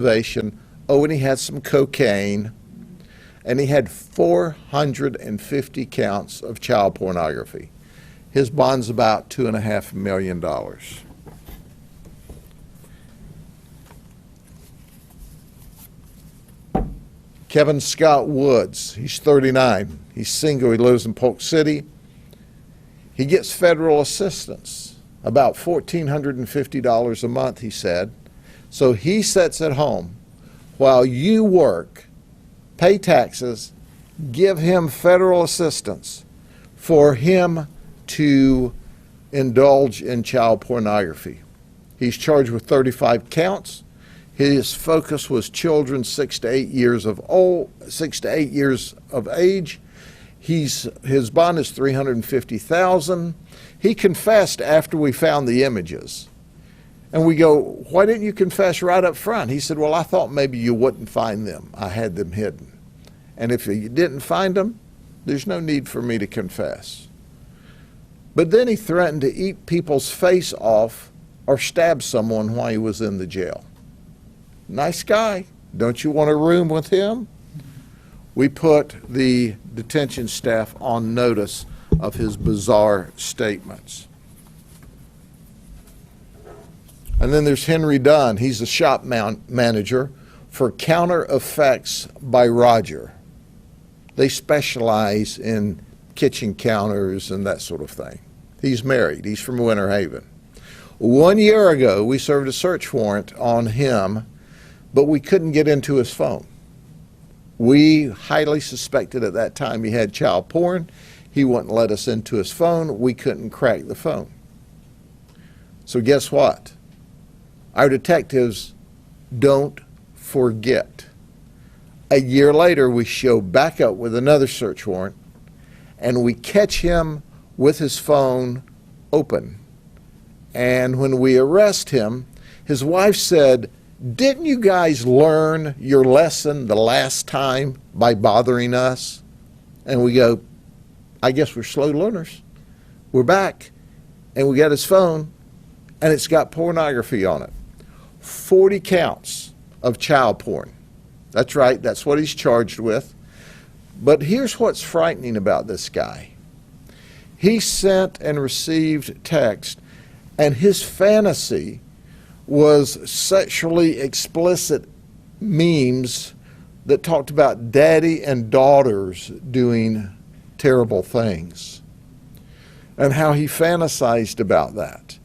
Oh, and he had some cocaine, and he had 450 counts of child pornography. His bond's about $2.5 million. Kevin Scott Woods, he's 39. He's single, he lives in Polk City. He gets federal assistance, about $1,450 a month, he said. So he sits at home while you work, pay taxes, give him federal assistance for him to indulge in child pornography. He's charged with 35 counts. His focus was children 6 to 8 years of age. His bond is $350,000. He confessed after we found the images. And we go, why didn't you confess right up front? He said, well, I thought maybe you wouldn't find them. I had them hidden. And if you didn't find them, there's no need for me to confess. But then he threatened to eat people's face off or stab someone while he was in the jail. Nice guy. Don't you want a room with him? We put the detention staff on notice of his bizarre statements. And then there's Henry Dunn. He's a shop manager for Counter Effects by Roger. They specialize in kitchen counters and that sort of thing. He's married. He's from Winter Haven. 1 year ago, we served a search warrant on him, but we couldn't get into his phone. We highly suspected at that time he had child porn. He wouldn't let us into his phone. We couldn't crack the phone. So guess what? Our detectives don't forget. A year later, we show back up with another search warrant, and we catch him with his phone open. And when we arrest him, his wife said, didn't you guys learn your lesson the last time by bothering us? And we go, I guess we're slow learners. We're back, and we got his phone, and it's got pornography on it. 40 counts of child porn. That's right, that's what he's charged with. But here's what's frightening about this guy. He sent and received text, and his fantasy was sexually explicit memes that talked about daddy and daughters doing terrible things, and how he fantasized about that.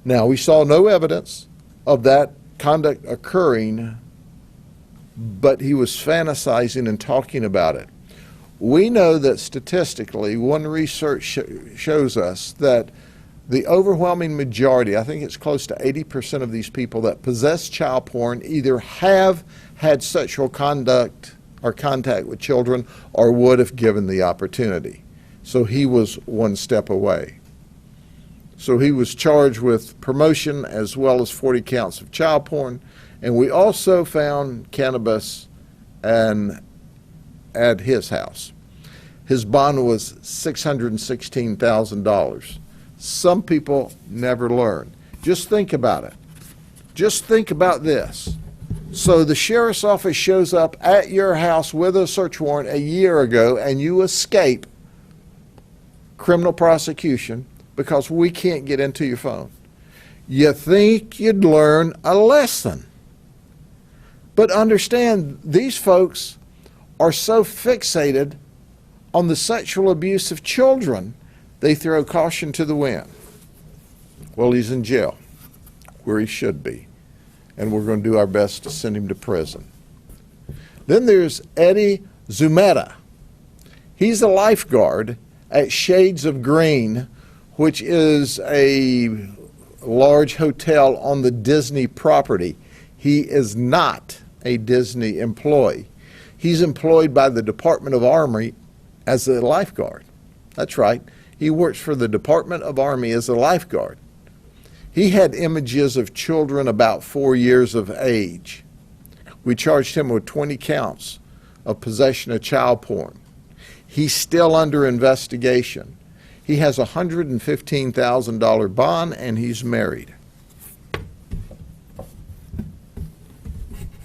Now, we saw no evidence of that conduct occurring, but he was fantasizing and talking about it. We know that statistically, one research shows us that the overwhelming majority, I think it's close to 80% of these people that possess child porn either have had sexual conduct or contact with children or would if given the opportunity. So he was one step away. So he was charged with promotion as well as 40 counts of child porn. And we also found cannabis at his house. His bond was $616,000. Some people never learn. Just think about it. Just think about this. So the sheriff's office shows up at your house with a search warrant a year ago, and you escape criminal prosecution because we can't get into your phone. You think you'd learn a lesson. But understand, these folks are so fixated on the sexual abuse of children, they throw caution to the wind. Well, he's in jail, where he should be, and we're going to do our best to send him to prison. Then there's Eddie Zumeta. He's a lifeguard at Shades of Green, which is a large hotel on the Disney property. He is not a Disney employee. He's employed by the Department of Army as a lifeguard. That's right. He works for the Department of Army as a lifeguard. He had images of children about 4 years of age. We charged him with 20 counts of possession of child porn. He's still under investigation. He has a $115,000 bond, and he's married.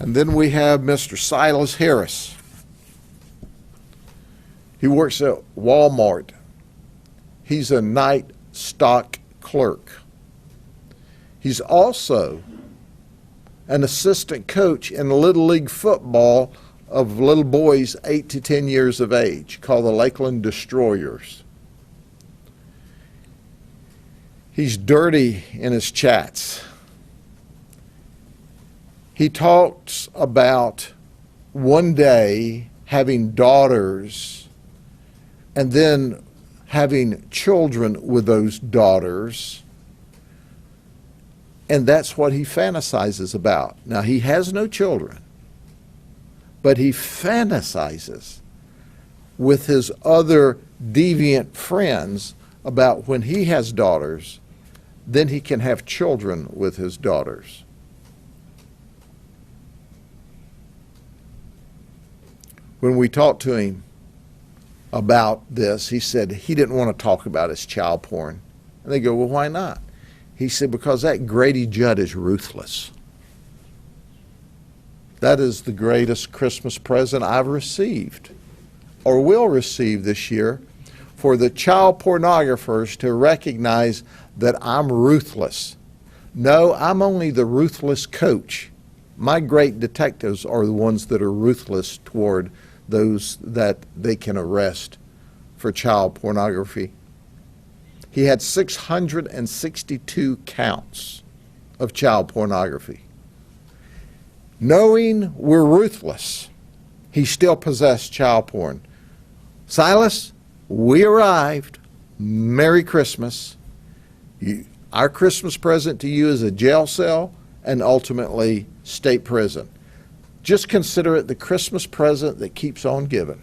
And then we have Mr. Silas Harris. He works at Walmart. He's a night stock clerk. He's also an assistant coach in Little League football of little boys 8 to 10 years of age, called the Lakeland Destroyers. He's dirty in his chats. He talks about one day having daughters and then having children with those daughters, and that's what he fantasizes about. Now, he has no children, but he fantasizes with his other deviant friends about when he has daughters, then he can have children with his daughters. When we talked to him about this, he said he didn't want to talk about his child porn. And they go, well, why not? He said, because that Grady Judd is ruthless. That is the greatest Christmas present I've received or will receive this year, for the child pornographers to recognize that I'm ruthless. No, I'm only the ruthless coach. My great detectives are the ones that are ruthless toward those that they can arrest for child pornography. He had 662 counts of child pornography. Knowing we're ruthless, he still possessed child porn. Silas, we arrived. Merry Christmas. Our Christmas present to you is a jail cell and ultimately state prison. Just consider it the Christmas present that keeps on giving.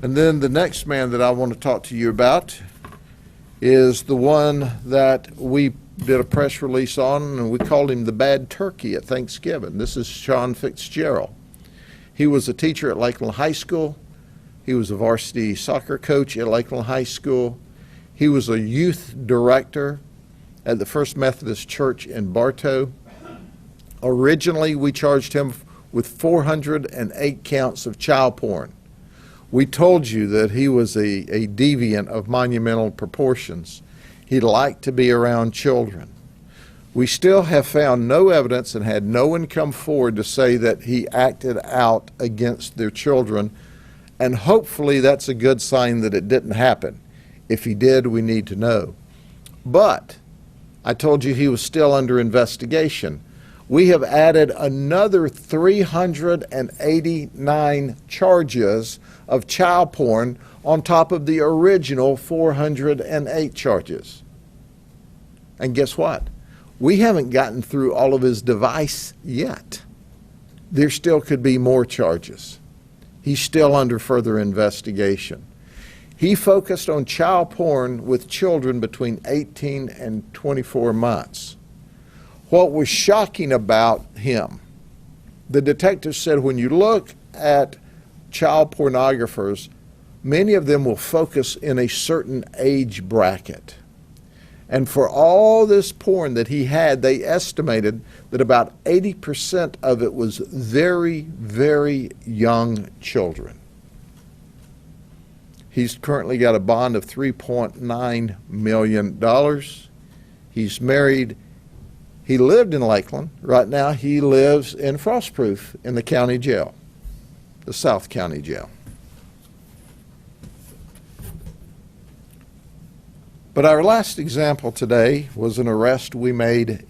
And then the next man that I want to talk to you about is the one that we did a press release on, and we called him the bad turkey at Thanksgiving. This is Sean Fitzgerald. He was a teacher at Lakeland High School. He was a varsity soccer coach at Lakeland High School. He was a youth director at the First Methodist Church in Bartow. Originally, we charged him with 408 counts of child porn. We told you that he was a deviant of monumental proportions. He liked to be around children. We still have found no evidence and had no one come forward to say that he acted out against their children, and hopefully that's a good sign that it didn't happen. If he did, we need to know. But I told you he was still under investigation. We have added another 389 charges of child porn on top of the original 408 charges. And guess what? We haven't gotten through all of his device yet. There still could be more charges. He's still under further investigation. He focused on child porn with children between 18 and 24 months. What was shocking about him, the detective said when you look at child pornographers, many of them will focus in a certain age bracket. And for all this porn that he had, they estimated that about 80% of it was very, very young children. He's currently got a bond of $3.9 million. He's married. He lived in Lakeland. Right now he lives in Frostproof in the county jail, the South County Jail. But our last example today was an arrest we made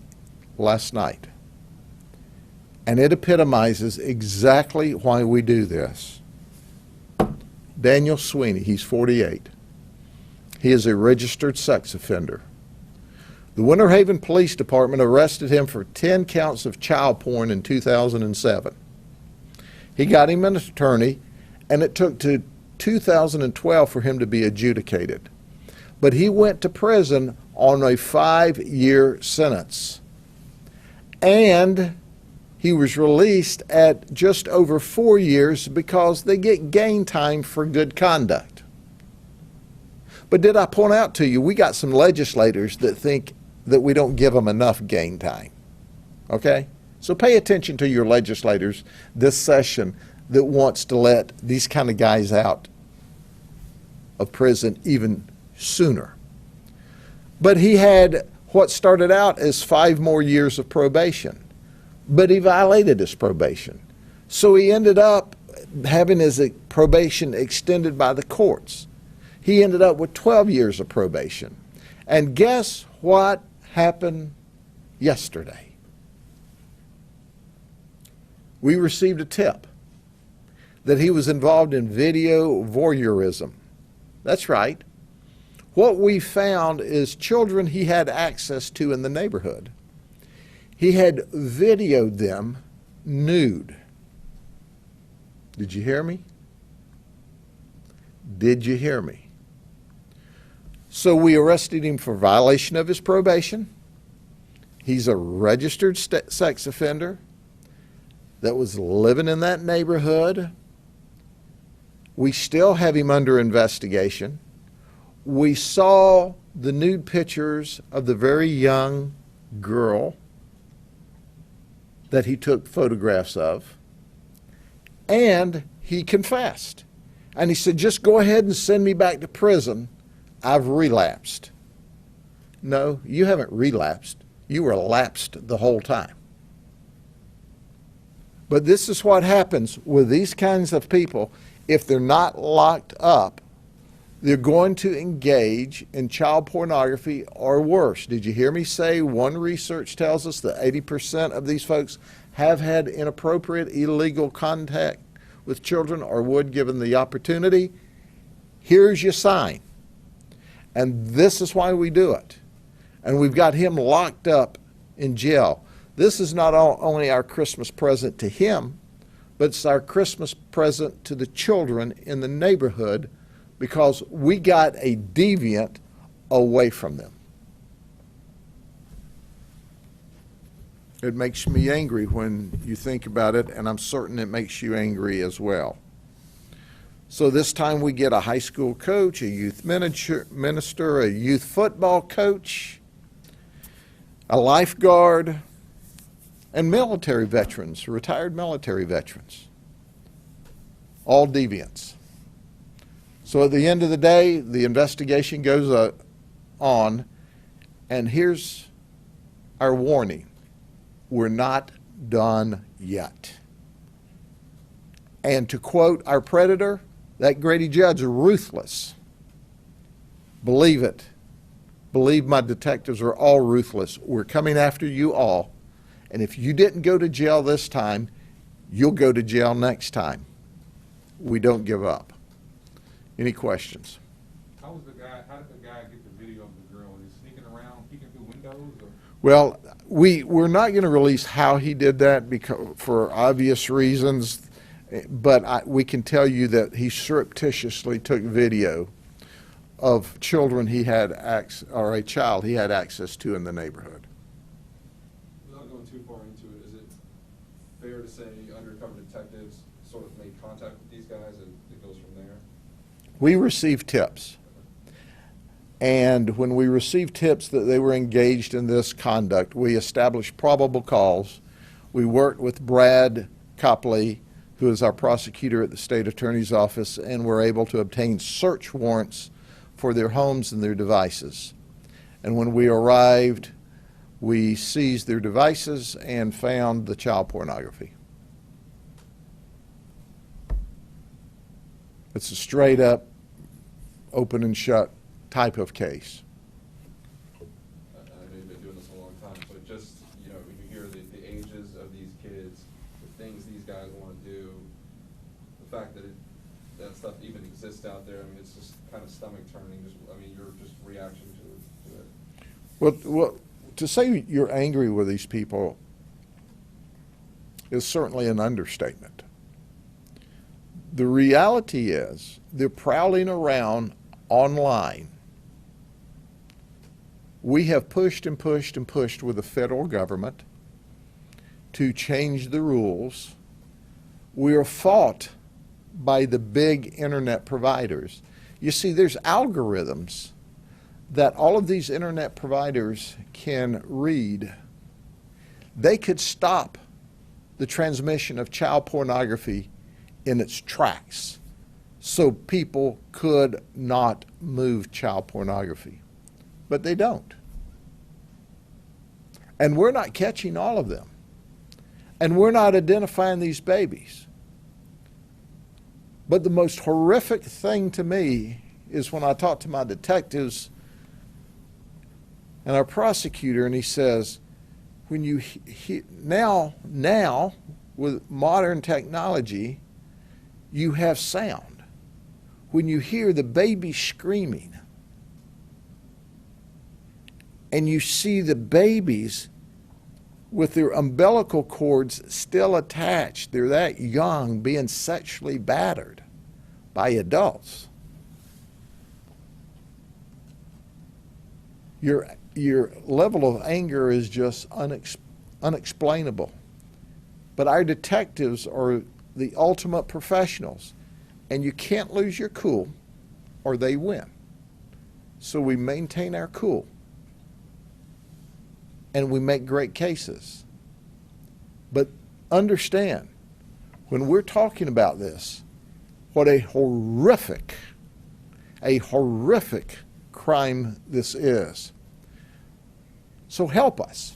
last night. And it epitomizes exactly why we do this. Daniel Sweeney, he's 48. He is a registered sex offender. The Winter Haven Police Department arrested him for 10 counts of child porn in 2007. He got him an attorney, and it took to 2012 for him to be adjudicated. But he went to prison on a 5-year sentence. And he was released at just over 4 years because they get gain time for good conduct. But did I point out to you, we got some legislators that think that we don't give them enough game time. Okay? So pay attention to your legislators this session that wants to let these kind of guys out of prison even sooner. But he had what started out as 5 more years of probation, but he violated his probation. So he ended up having his probation extended by the courts. He ended up with 12 years of probation. And guess what happened yesterday? We received a tip that he was involved in video voyeurism. That's right. What we found is children he had access to in the neighborhood. He had videoed them nude. Did you hear me? Did you hear me? So we arrested him for violation of his probation. He's a registered sex offender that was living in that neighborhood. We still have him under investigation. We saw the nude pictures of the very young girl that he took photographs of, and he confessed. And he said, just go ahead and send me back to prison. I've relapsed. No, you haven't relapsed. You were lapsed the whole time. But this is what happens with these kinds of people. If they're not locked up, they're going to engage in child pornography or worse. Did you hear me say one research tells us that 80% of these folks have had inappropriate, illegal contact with children or would given the opportunity? Here's your sign. And this is why we do it. And we've got him locked up in jail. This is not only our Christmas present to him, but it's our Christmas present to the children in the neighborhood, because we got a deviant away from them. It makes me angry when you think about it, and I'm certain it makes you angry as well. So this time we get a high school coach, a youth minister, a youth football coach, a lifeguard, and military veterans, retired military veterans, all deviants. So at the end of the day, the investigation goes on, and here's our warning. We're not done yet. And to quote our predator, that Grady judge is ruthless. Believe it. Believe my detectives are all ruthless. We're coming after you all. And if you didn't go to jail this time, you'll go to jail next time. We don't give up. Any questions? How did the guy get the video of the girl? Was he sneaking around, peeking through windows? Or? Well, we're not going to release how he did that because, for obvious reasons, but we can tell you that he surreptitiously took video of children he had or a child he had access to in the neighborhood. Without going too far into it, is it fair to say undercover detectives sort of made contact with these guys and it goes from there? We received tips. And when we received tips that they were engaged in this conduct, we established probable cause. We worked with Brad Copley, who is our prosecutor at the state attorney's office, and were able to obtain search warrants for their homes and their devices. And when we arrived, we seized their devices and found the child pornography. It's a straight up, open and shut type of case. I know you've been doing this a long time, but just, you know, when you hear the ages of these kids, the things these guys want to do, the fact that that stuff even exists out there, I mean, it's just kind of stomach turning. Just, I mean, your just reaction to it. Well, to say you're angry with these people is certainly an understatement. The reality is they're prowling around online. We have pushed and pushed and pushed with the federal government to change the rules. We are fought by the big internet providers. You see, there's algorithms that all of these internet providers can read, they could stop the transmission of child pornography in its tracks so people could not move child pornography. But they don't. And we're not catching all of them. And we're not identifying these babies. But the most horrific thing to me is when I talk to my detectives and our prosecutor, and he says, when you now with modern technology, you have sound. When you hear the baby screaming and you see the babies with their umbilical cords still attached, they're that young, being sexually battered by adults, your level of anger is just unexplainable. But our detectives are the ultimate professionals, and you can't lose your cool or they win. So we maintain our cool, and we make great cases. But understand, when we're talking about this, what a horrific crime this is. So help us.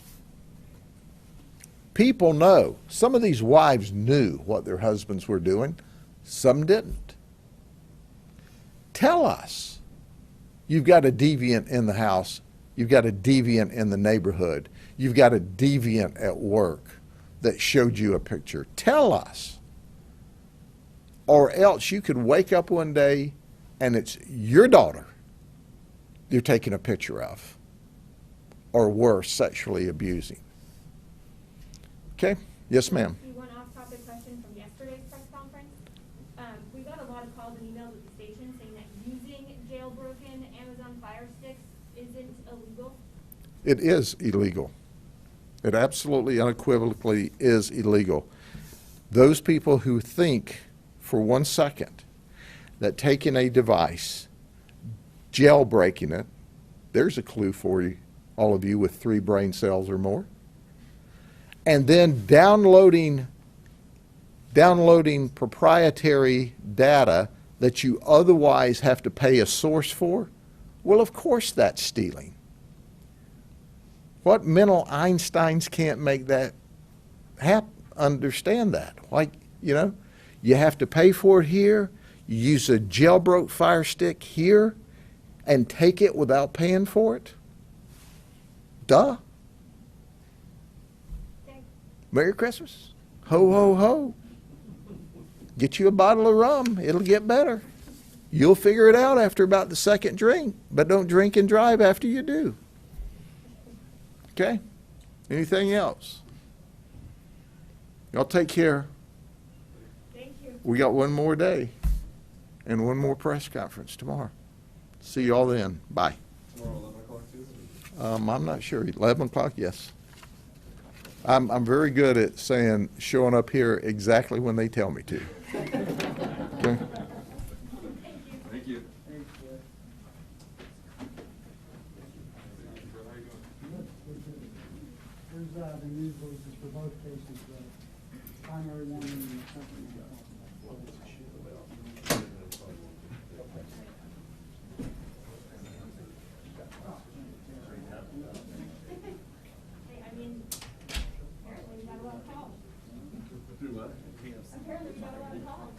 People know. Some of these wives knew what their husbands were doing. Some didn't. Tell us. You've got a deviant in the house. You've got a deviant in the neighborhood. You've got a deviant at work that showed you a picture. Tell us. Or else you could wake up one day and it's your daughter you're taking a picture of, or worse, sexually abusing. Okay? Yes, ma'am. One off-topic question from yesterday's press conference. We got a lot of calls and emails at the station saying that using jailbroken Amazon Fire Sticks isn't illegal. It is illegal. It absolutely unequivocally is illegal. Those people who think for 1 second that taking a device, jailbreaking it, there's a clue for you, all of you with 3 brain cells or more, and then downloading proprietary data that you otherwise have to pay a source for, well, of course that's stealing. What mental Einsteins can't make that understand that? Like, you have to pay for it here, you use a jailbroke Fire Stick here, and take it without paying for it? Duh. Okay. Merry Christmas. Ho, ho, ho. Get you a bottle of rum. It'll get better. You'll figure it out after about the second drink, but don't drink and drive after you do. Okay? Anything else? Y'all take care. Thank you. We got one more day and one more press conference tomorrow. See you all then. Bye. Tomorrow, 11 o'clock too? I'm not sure. 11 o'clock, yes. I'm very good at showing up here exactly when they tell me to. Okay? Thank you. Here's the news releases for both cases, the primary one and the second one. Hey, apparently we got a lot of calls. Do what? Apparently we got a lot of calls.